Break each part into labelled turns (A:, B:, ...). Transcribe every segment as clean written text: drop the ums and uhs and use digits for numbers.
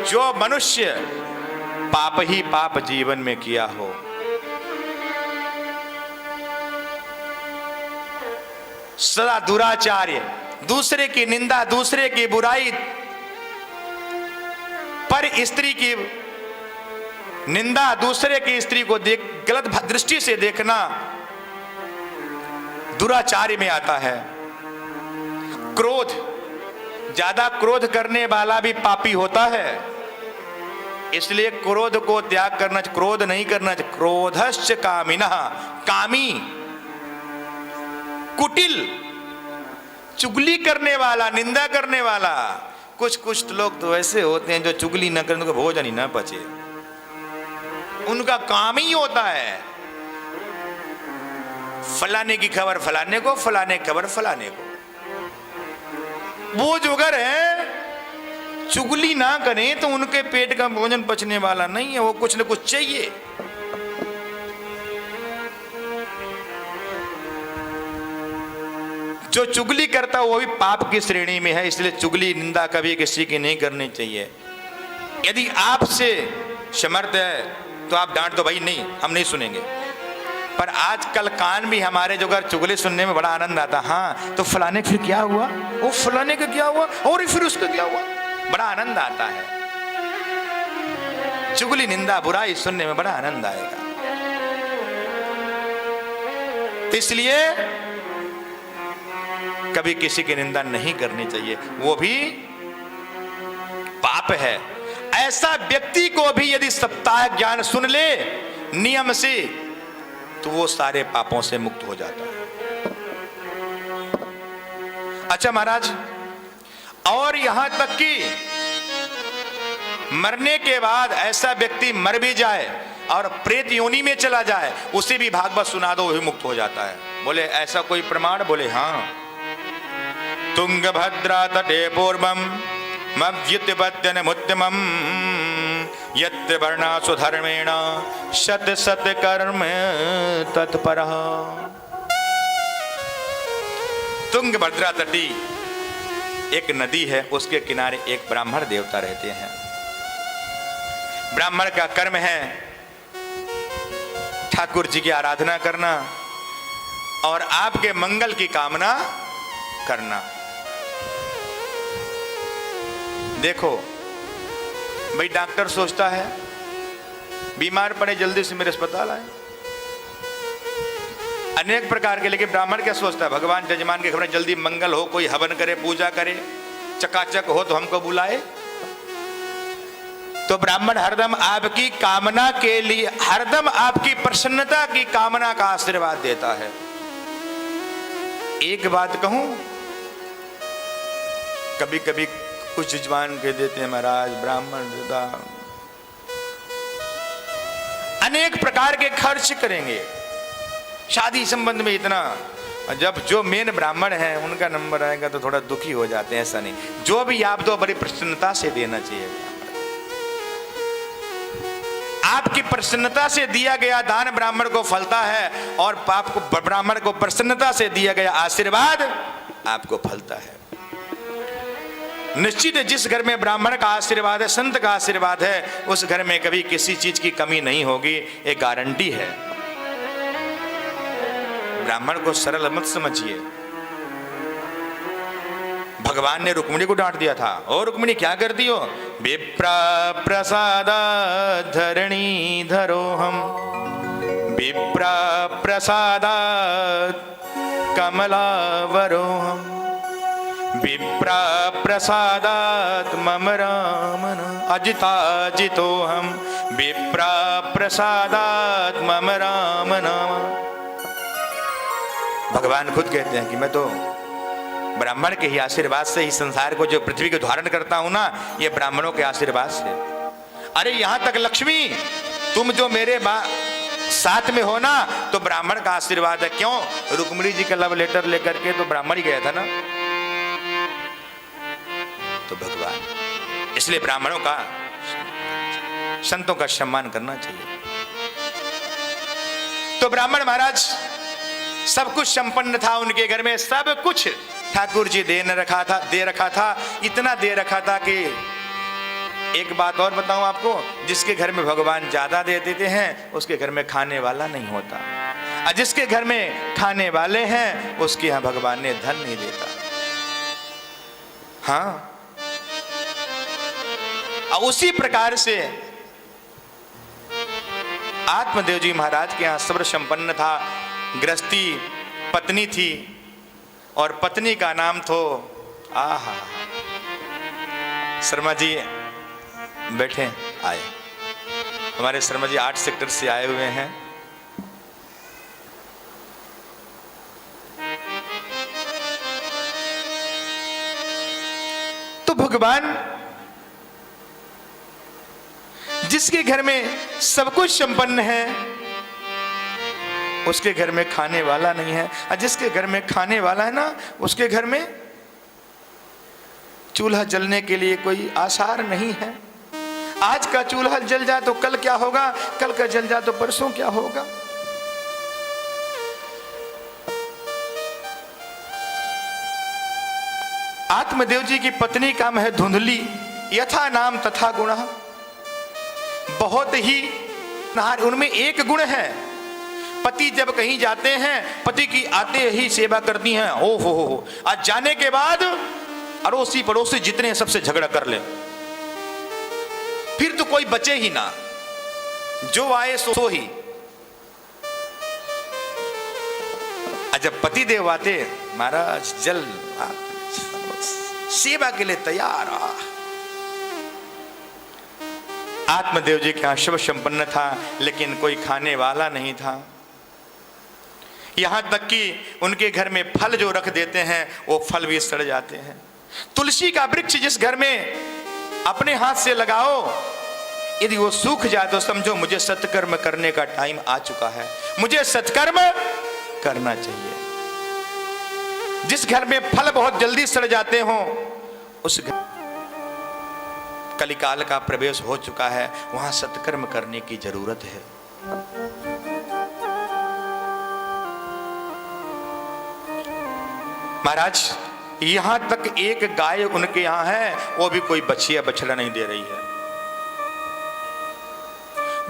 A: जो मनुष्य पाप ही पाप जीवन में किया हो, सदा दुराचार्य, दूसरे की निंदा, दूसरे की बुराई, पर स्त्री की निंदा, दूसरे की स्त्री को देख गलत दृष्टि से देखना दुराचार्य में आता है। क्रोध, ज्यादा क्रोध करने वाला भी पापी होता है, इसलिए क्रोध को त्याग करना, क्रोध नहीं करना। क्रोधश्च कामिनः, कामी, कुटिल, चुगली करने वाला, निंदा करने वाला। कुछ लोग तो ऐसे होते हैं जो चुगली न करने को भोजन ही न पचे, उनका काम ही होता है फलाने की खबर फलाने को, फलाने की खबर फलाने को। वो जो अगर है चुगली ना करें तो उनके पेट का भोजन पचने वाला नहीं है, वो कुछ न कुछ चाहिए। जो चुगली करता है वो भी पाप की श्रेणी में है, इसलिए चुगली निंदा कभी किसी की नहीं करनी चाहिए। यदि आपसे समर्थ है तो आप डांट दो, भाई नहीं हम नहीं सुनेंगे। पर आजकल कान भी हमारे जो अगर चुगली सुनने में बड़ा आनंद आता, हाँ तो फलाने फिर क्या हुआ, वो फलाने का क्या हुआ, और फिर उसका क्या हुआ, बड़ा आनंद आता है। चुगली निंदा बुराई सुनने में बड़ा आनंद आएगा। तो इसलिए कभी किसी की निंदा नहीं करनी चाहिए, वो भी पाप है। ऐसा व्यक्ति को भी यदि सप्ताह ज्ञान सुन ले नियम से तो वो सारे पापों से मुक्त हो जाता है। अच्छा महाराज, और यहां तक कि मरने के बाद ऐसा व्यक्ति मर भी जाए और प्रेत योनि में चला जाए, उसे भी भागवत सुना दो, वो भी मुक्त हो जाता है। बोले ऐसा कोई प्रमाण? बोले हाँ। तुंगभद्रा तटे पूर्वम मव्युत्पत्यनमुत्तमं यत्र वर्णासु धर्मेण शत शत कर्म तत्परः। तुंगभद्रा तटी एक नदी है, उसके किनारे एक ब्राह्मण देवता रहते हैं। ब्राह्मण का कर्म है ठाकुर जी की आराधना करना और आपके मंगल की कामना करना। देखो भाई, डॉक्टर सोचता है बीमार पड़े जल्दी से मेरे अस्पताल आए, अनेक प्रकार के। लेकिन ब्राह्मण क्या सोचता है, भगवान जजमान के खबर जल्दी मंगल हो, कोई हवन करे, पूजा करे, चकाचक हो तो हमको बुलाए। तो ब्राह्मण हरदम आपकी कामना के लिए, हरदम आपकी प्रसन्नता की कामना का आशीर्वाद देता है। एक बात कहूं, कभी कभी कुछ जजमान के देते हैं महाराज ब्राह्मण अनेक प्रकार के खर्च करेंगे शादी संबंध में इतना, जब जो मेन ब्राह्मण हैं उनका नंबर आएगा तो थोड़ा दुखी हो जाते हैं। ऐसा नहीं, जो भी आप दो बड़ी प्रसन्नता से देना चाहिए। आपकी प्रसन्नता से दिया गया दान ब्राह्मण को फलता है और पाप को ब्राह्मण को प्रसन्नता से दिया गया आशीर्वाद आपको फलता है। निश्चित है, जिस घर में ब्राह्मण का आशीर्वाद है, संत का आशीर्वाद है, उस घर में कभी किसी चीज की कमी नहीं होगी, एक गारंटी है। ब्राह्मण को सरल मत समझिए। भगवान ने रुक्मिणी को डांट दिया था, और रुक्मिणी क्या करती हो, विप्रा प्रसाद धरणी धरोहम, विप्रा प्रसाद कमलावरोहम, विप्रा प्रसादात् मम रामन अजिताजितोहम, विप्रा प्रसादात् मम राम नाम। भगवान खुद कहते हैं कि मैं तो ब्राह्मण के ही आशीर्वाद से ही संसार को, जो पृथ्वी को धारण करता हूं ना, ये ब्राह्मणों के आशीर्वाद से। अरे यहां तक लक्ष्मी, तुम जो मेरे साथ में हो ना, तो ब्राह्मण का आशीर्वाद है। क्यों? रुक्मिणी जी का लव लेटर लेकर के तो ब्राह्मण ही गया था ना, तो भगवान, इसलिए ब्राह्मणों का, संतों का सम्मान करना चाहिए। तो ब्राह्मण महाराज सब कुछ संपन्न था उनके घर में, सब कुछ ठाकुर जी दे रखा था, इतना दे रखा था कि एक बात और बताऊं आपको, जिसके घर में भगवान ज्यादा दे देते हैं उसके घर में खाने वाला नहीं होता, और जिसके घर में खाने वाले हैं उसके यहां भगवान ने धन नहीं देता। हाँ, और उसी प्रकार से आत्मदेव जी महाराज के यहां सर्व संपन्न था। गृहस्थी पत्नी थी और पत्नी का नाम तो आहा, शर्मा जी बैठे आए, हमारे शर्मा जी 8 सेक्टर से आए हुए हैं। तो भगवान जिसके घर में सब कुछ संपन्न है उसके घर में खाने वाला नहीं है, और जिसके घर में खाने वाला है ना उसके घर में चूल्हा जलने के लिए कोई आसार नहीं है। आज का चूल्हा जल जाए तो कल क्या होगा, कल का जल जाए तो परसों क्या होगा। आत्मदेव जी की पत्नी का नाम है धुंधली, यथा नाम तथा गुण, बहुत ही नहार। उनमें एक गुण है, पति जब कहीं जाते हैं पति की आते ही सेवा करती हैं। ओ हो, आज जाने के बाद अड़ोसी पड़ोसी जितने सबसे झगड़ा कर ले, फिर तो कोई बचे ही ना, जो आए सो ही। जब पति देव आते, महाराज जल सेवा के लिए तैयार। आत्मदेव जी का शिव संपन्न था लेकिन कोई खाने वाला नहीं था। यहां तक कि उनके घर में फल जो रख देते हैं वो फल भी सड़ जाते हैं। तुलसी का वृक्ष जिस घर में अपने हाथ से लगाओ, यदि वो सूख जाए तो समझो मुझे सत्कर्म करने का टाइम आ चुका है, मुझे सत्कर्म करना चाहिए। जिस घर में फल बहुत जल्दी सड़ जाते हो उस घर कलिकाल का प्रवेश हो चुका है, वहां सत्कर्म करने की जरूरत है। महाराज यहां तक एक गाय उनके यहां है, वो भी कोई बछिया बछड़ा नहीं दे रही है।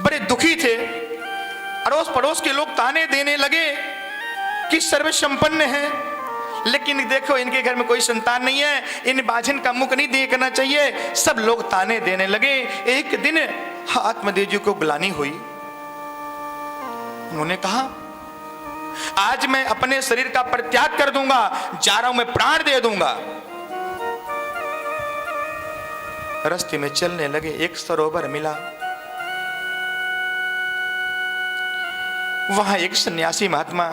A: बड़े दुखी थे, अड़ोस पड़ोस के लोग ताने देने लगे कि सर्व संपन्न है, लेकिन देखो इनके घर में कोई संतान नहीं है, इन बाझन का मुख नहीं देखना चाहिए। सब लोग ताने देने लगे। एक दिन आत्मदेव जी को ग्लानि हुई, उन्होंने कहा आज मैं अपने शरीर का परित्याग कर दूंगा, जा रहा हूं, मैं प्राण दे दूंगा। रास्ते में चलने लगे, एक सरोवर मिला, वहां एक सन्यासी महात्मा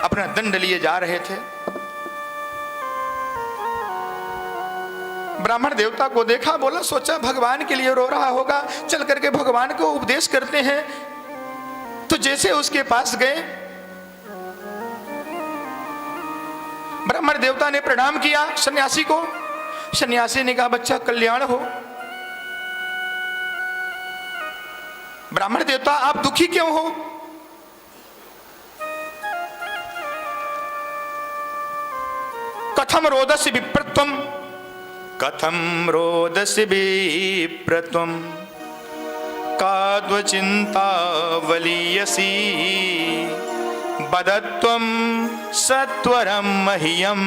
A: अपना दंड लिए जा रहे थे। ब्राह्मण देवता को देखा, बोला सोचा भगवान के लिए रो रहा होगा, चल करके भगवान को उपदेश करते हैं। तो जैसे उसके पास गए, ब्राह्मण देवता ने प्रणाम किया सन्यासी को। सन्यासी ने कहा बच्चा कल्याण हो। ब्राह्मण देवता आप दुखी क्यों हो? कथम रोदसी विप्रत्वम, कथम रोदसी विप्रत्वम, काद्व चिंता वलीयसी, बदत्वम सत्वरम मह्यम,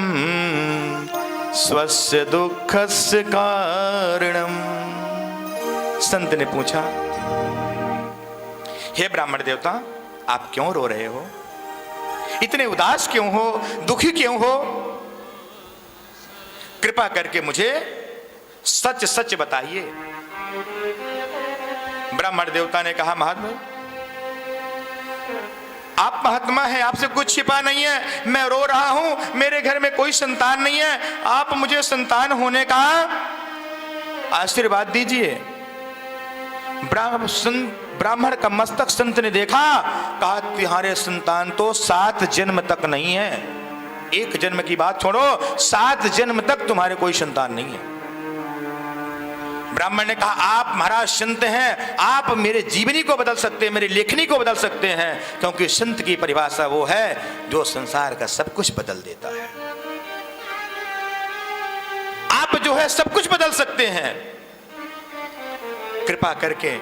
A: स्वस्य दुःखस्य कारणम। संत ने पूछा, हे ब्राह्मण देवता आप क्यों रो रहे हो, इतने उदास क्यों हो, दुखी क्यों हो? कृपा करके मुझे सच सच बताइए। ब्राह्मण देवता ने कहा महात्मा आप महात्मा हैं, आपसे कुछ छिपा नहीं है, मैं रो रहा हूं, मेरे घर में कोई संतान नहीं है, आप मुझे संतान होने का आशीर्वाद दीजिए। ब्राह्मण का मस्तक संत ने देखा, कहा तुम्हारे संतान तो 7 जन्म तक नहीं है। एक जन्म की बात छोड़ो, 7 जन्म तक तुम्हारे कोई संतान नहीं है। ब्राह्मण ने कहा आप महाराज संत हैं, आप मेरे जीवनी को बदल सकते हैं, मेरी लेखनी को बदल सकते हैं, क्योंकि संत की परिभाषा वो है जो संसार का सब कुछ बदल देता है। आप जो है सब कुछ बदल सकते हैं। कृपा करके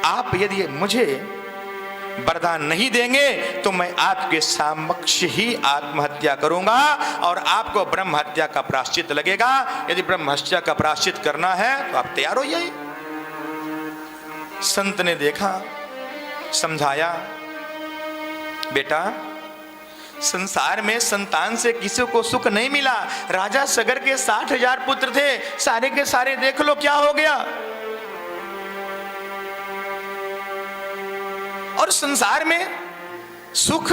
A: आप यदि मुझे वरदान नहीं देंगे तो मैं आपके समक्ष ही आत्महत्या करूंगा और आपको ब्रह्म हत्या का प्रायश्चित लगेगा। यदि ब्रह्म हत्या का प्रायश्चित करना है तो आप तैयार होइए। संत ने देखा, समझाया, बेटा संसार में संतान से किसी को सुख नहीं मिला। राजा सगर के 60,000 पुत्र थे, सारे के सारे देख लो क्या हो गया। और संसार में सुख,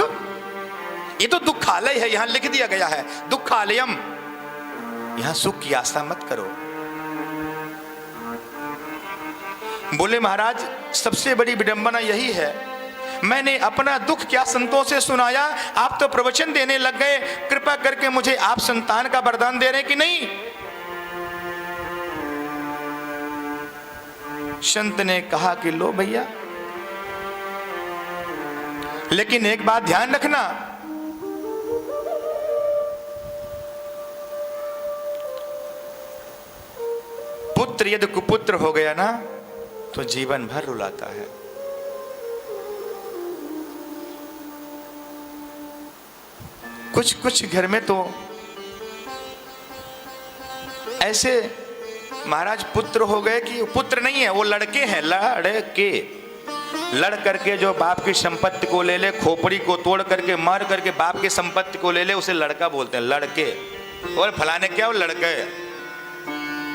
A: ये तो दुखालय है, यहां लिख दिया गया है दुखालयम, यहां सुख की आशा मत करो। बोले महाराज सबसे बड़ी विडंबना यही है, मैंने अपना दुख क्या संतों से सुनाया, आप तो प्रवचन देने लग गए। कृपा करके मुझे आप संतान का वरदान दे रहे कि नहीं। संत ने कहा कि लो भैया, लेकिन एक बात ध्यान रखना, पुत्र यदि कुपुत्र हो गया ना तो जीवन भर रुलाता है। कुछ कुछ घर में तो ऐसे महाराज पुत्र हो गए कि पुत्र नहीं है, वो लड़के हैं, लड़के। लड़ करके जो बाप की संपत्ति को ले ले, खोपड़ी को तोड़ करके मार करके बाप की संपत्ति को ले ले, उसे लड़का बोलते हैं, लड़के। और फलाने क्या वो लड़के,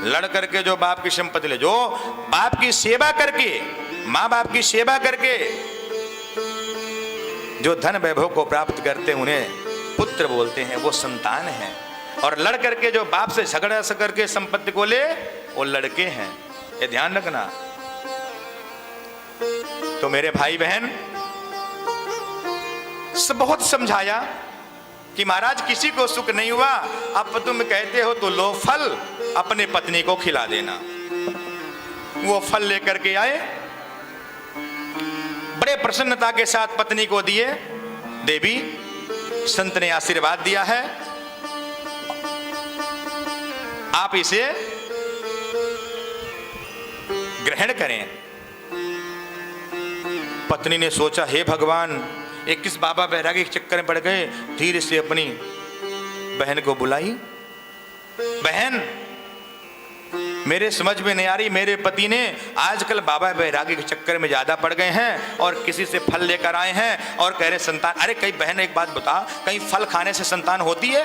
A: लड़ करके जो बाप की संपत्ति ले, जो बाप की सेवा करके, माँ बाप की सेवा करके जो धन वैभव को प्राप्त करते हैं उन्हें पुत्र बोलते हैं, वो संतान है। और लड़ करके जो बाप से झगड़ा करके संपत्ति को ले, वो लड़के हैं। ये ध्यान रखना। तो मेरे भाई बहन सब बहुत समझाया कि महाराज किसी को सुख नहीं हुआ, अब तुम कहते हो तो लो फल अपने पत्नी को खिला देना। वो फल लेकर के आए, बड़े प्रसन्नता के साथ पत्नी को दिए। देवी, संत ने आशीर्वाद दिया है, आप इसे ग्रहण करें। पत्नी ने सोचा, हे भगवान, ये किस बाबा बैरागी के चक्कर में पड़ गए। धीरे से अपनी बहन को बुलाई, बहन मेरे समझ में नहीं आ रही, मेरे पति ने आजकल बाबा बैरागी के चक्कर में ज्यादा पड़ गए हैं और किसी से फल लेकर आए हैं और कह रहे संतान। अरे कहीं बहन एक बात बता, कहीं फल खाने से संतान होती है?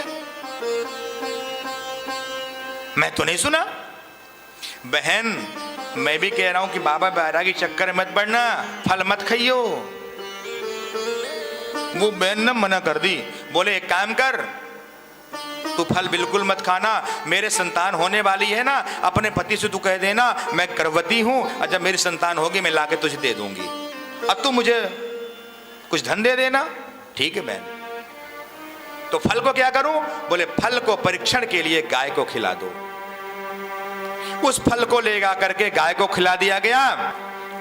A: मैं तो नहीं सुना। बहन मैं भी कह रहा हूं कि बाबा बैरागी चक्कर में मत पड़ना, फल मत खाइयो। वो बहन ने मना कर दी, बोले एक काम कर, तू फल बिल्कुल मत खाना, मेरे संतान होने वाली है ना, अपने पति से तू कह देना मैं गर्भवती हूं और जब मेरी संतान होगी मैं लाके तुझे दे दूंगी, अब तू मुझे कुछ धन दे देना। ठीक है बहन। तो फल को क्या करूं? बोले फल को परीक्षण के लिए गाय को खिला दो। उस फल को ले जा करके गाय को खिला दिया गया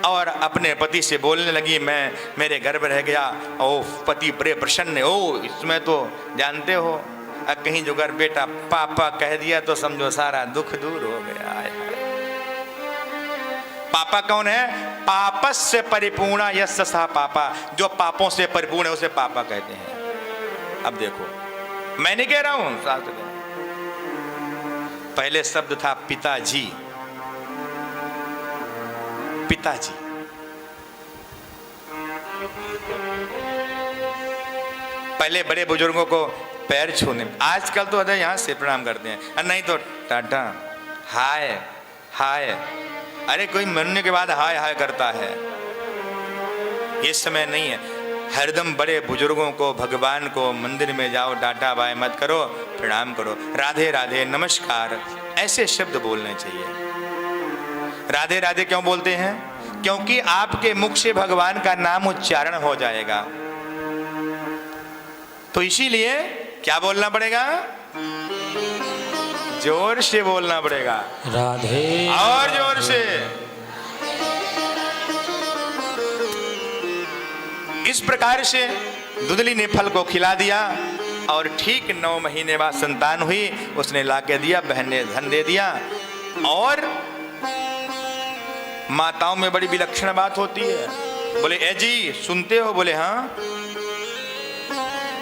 A: और अपने पति से बोलने लगी, मैं मेरे गर्भ रह गया। ओ पति बड़े प्रसन्न, ओ इसमें तो जानते हो कहीं जो अगर बेटा पापा कह दिया तो समझो सारा दुख दूर हो गया। पापा कौन है? पापस्य परिपूर्णा यस्य सः पापा, जो पापों से परिपूर्ण है उसे पापा कहते हैं। अब देखो, मैं नहीं कह रहा हूं, शास्त्र पहले शब्द था पिताजी, पिताजी। पहले बड़े बुजुर्गों को पैर छूने, आजकल तो अरे यहां से प्रणाम करते हैं, नहीं तो टाटा, हाय हाय। अरे कोई मरने के बाद हाय हाय करता है, ये समय नहीं है। हरदम बड़े बुजुर्गों को, भगवान को मंदिर में जाओ, डांटा बाय मत करो, प्रणाम करो, राधे राधे नमस्कार, ऐसे शब्द बोलने चाहिए। राधे राधे क्यों बोलते हैं? क्योंकि आपके मुख से भगवान का नाम उच्चारण हो जाएगा। तो इसीलिए क्या बोलना पड़ेगा? जोर से बोलना पड़ेगा,
B: राधे,
A: और जोर से। इस प्रकार से दुदली ने फल को खिला दिया और ठीक 9 महीने बाद संतान हुई, उसने लाके दिया, बहन ने धन दे दिया। और माताओं में बड़ी विलक्षण बात होती है। बोले ए जी सुनते हो? बोले हाँ।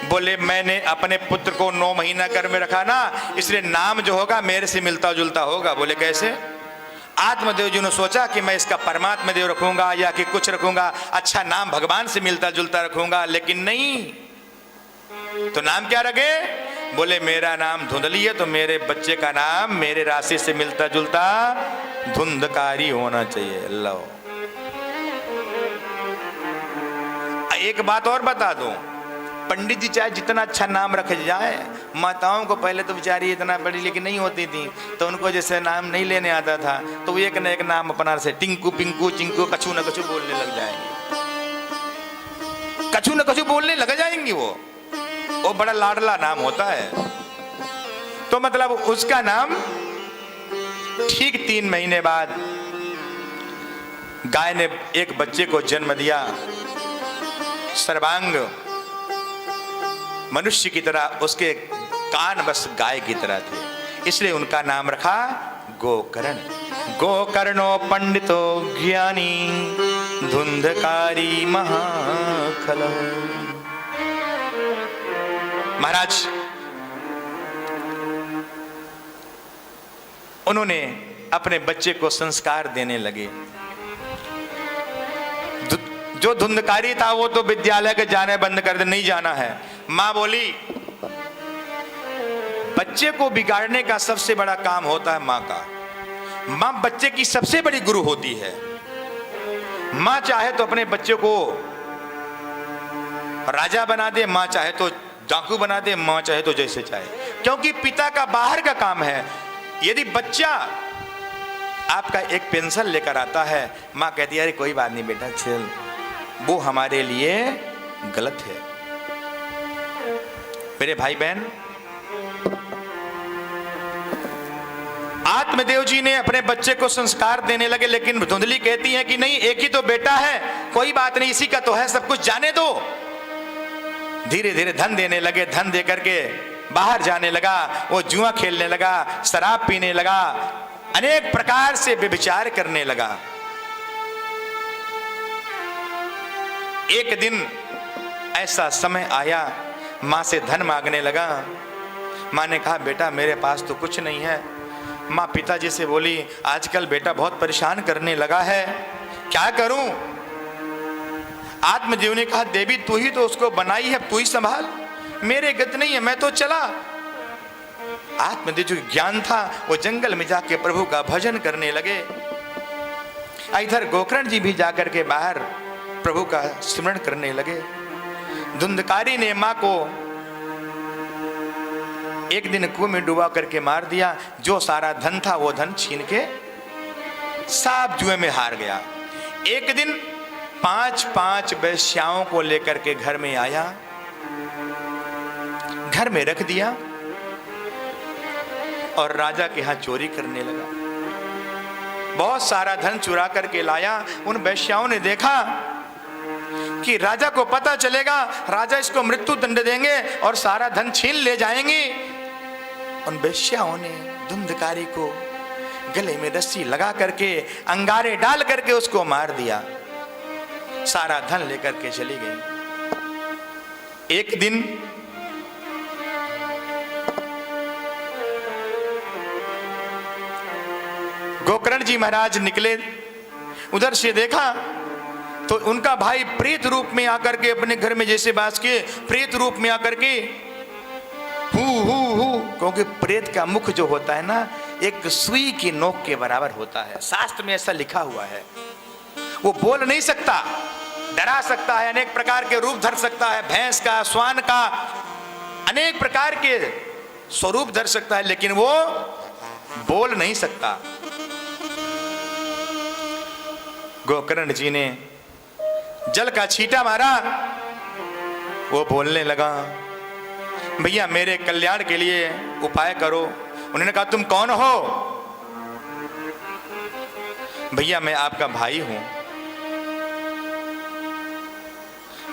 A: बोले मैंने अपने पुत्र को 9 महीना घर में रखा ना, इसलिए नाम जो होगा मेरे से मिलता जुलता होगा। बोले कैसे? आत्मदेव जी ने सोचा कि मैं इसका परमात्मा देव रखूंगा या कि कुछ रखूंगा, अच्छा नाम भगवान से मिलता जुलता रखूंगा, लेकिन नहीं। तो नाम क्या रखे? बोले मेरा नाम धुंधली है तो मेरे बच्चे का नाम मेरे राशि से मिलता जुलता धुंधकारी होना चाहिए। लो एक बात और बता दूं, पंडित जी चाहे जितना अच्छा नाम रखे जाए, माताओं को पहले तो बेचारी इतना पढ़ी लिखी नहीं होती थी, तो उनको जैसे नाम नहीं लेने आता था तो एक न एक नाम अपना से टिंकू पिंकू चिंकू कछु न कछु बोलने लग जाएंगे, कछु न कछु बोलने लग जाएंगी। वो बड़ा लाडला नाम होता है। तो मतलब उसका नाम ठीक 3 महीने बाद गाय ने एक बच्चे को जन्म दिया, सर्वांग मनुष्य की तरह, उसके कान बस गाय की तरह थे, इसलिए उनका नाम रखा गोकर्ण। गोकर्णो पंडितो ज्ञानी धुंधकारी महाखल। महाराज उन्होंने अपने बच्चे को संस्कार देने लगे। जो धुंधकारी था वो तो विद्यालय के जाने बंद कर दे, नहीं जाना है। मां बोली बच्चे को बिगाड़ने का सबसे बड़ा काम होता है मां का। मां बच्चे की सबसे बड़ी गुरु होती है। मां चाहे तो अपने बच्चे को राजा बना दे, मां चाहे तो डाकू बना दे, मां चाहे तो जैसे चाहे, क्योंकि पिता का बाहर का काम है। यदि बच्चा आपका एक पेंसिल लेकर आता है, मां कहती है अरे कोई बात नहीं बेटा चल, वो हमारे लिए गलत है। मेरे भाई बहन, आत्मदेव जी ने अपने बच्चे को संस्कार देने लगे, लेकिन धुंधली कहती है कि नहीं, एक ही तो बेटा है, कोई बात नहीं, इसी का तो है, सब कुछ जाने दो। धीरे धीरे धन देने लगे, धन दे करके बाहर जाने लगा, वो जुआ खेलने लगा, शराब पीने लगा, अनेक प्रकार से व्यभिचार करने लगा। एक दिन ऐसा समय आया, मां से धन मांगने लगा। मां ने कहा बेटा मेरे पास तो कुछ नहीं है। मां पिताजी से बोली आजकल बेटा बहुत परेशान करने लगा है, क्या करूं? आत्मदेव ने कहा देवी तू ही तो उसको बनाई है, तू ही संभाल, मेरे गत नहीं है, मैं तो चला। आत्मदेव जो ज्ञान था वो जंगल में जाके प्रभु का भजन करने लगे। इधर गोकर्ण जी भी जाकर के बाहर प्रभु का स्मरण करने लगे। धुंधकारी ने मां को एक दिन कुएं में डुबा करके मार दिया। जो सारा धन था वो धन छीन के सब जुए में हार गया। एक दिन 5 वेश्याओं को लेकर के घर में आया, घर में रख दिया और राजा के यहां चोरी करने लगा। बहुत सारा धन चुरा करके लाया। उन वेश्याओं ने देखा कि राजा को पता चलेगा, राजा इसको मृत्यु दंड देंगे और सारा धन छीन ले जाएंगे। उन वेश्याओं ने धुंधकारी को गले में रस्सी लगा करके अंगारे डाल करके उसको मार दिया। सारा धन लेकर के चली गई। एक दिन गोकर्ण जी महाराज निकले, उधर से देखा तो उनका भाई प्रेत रूप में आकर के अपने घर में जैसे बास के प्रेत रूप में आकर के हु, क्योंकि प्रेत का मुख जो होता है ना एक सुई की नोक के बराबर होता है, शास्त्र में ऐसा लिखा हुआ है। वो बोल नहीं सकता, डरा सकता है, अनेक प्रकार के रूप धर सकता है, भैंस का, श्वान का, अनेक प्रकार के स्वरूप धर सकता है, लेकिन वो बोल नहीं सकता। गोकर्ण जी ने जल का छींटा मारा, वो बोलने लगा भैया मेरे कल्याण के लिए उपाय करो। उन्होंने कहा तुम कौन हो? भैया मैं आपका भाई हूं,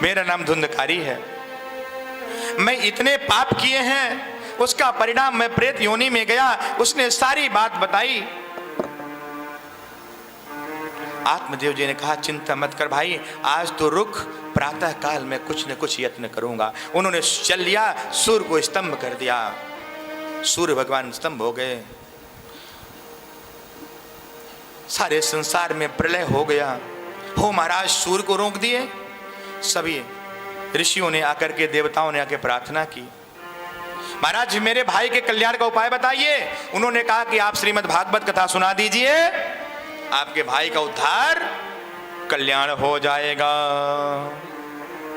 A: मेरा नाम धुंधकारी है, मैं इतने पाप किए हैं उसका परिणाम मैं प्रेत योनि में गया। उसने सारी बात बताई। आत्मदेव जी ने कहा चिंता मत कर भाई, आज तो रुक, प्रातः काल में कुछ न कुछ यत्न करूंगा। उन्होंने चल लिया, सूर्य को स्तंभ कर दिया, सूर्य भगवान स्तंभ हो गए, सारे संसार में प्रलय हो गया। हो महाराज सूर्य को रोक दिए। सभी ऋषियों ने आकर के, देवताओं ने आकर प्रार्थना की, महाराज मेरे भाई के कल्याण का उपाय बताइए। उन्होंने कहा कि आप श्रीमद् भागवत कथा सुना दीजिए, आपके भाई का उद्धार, कल्याण हो जाएगा।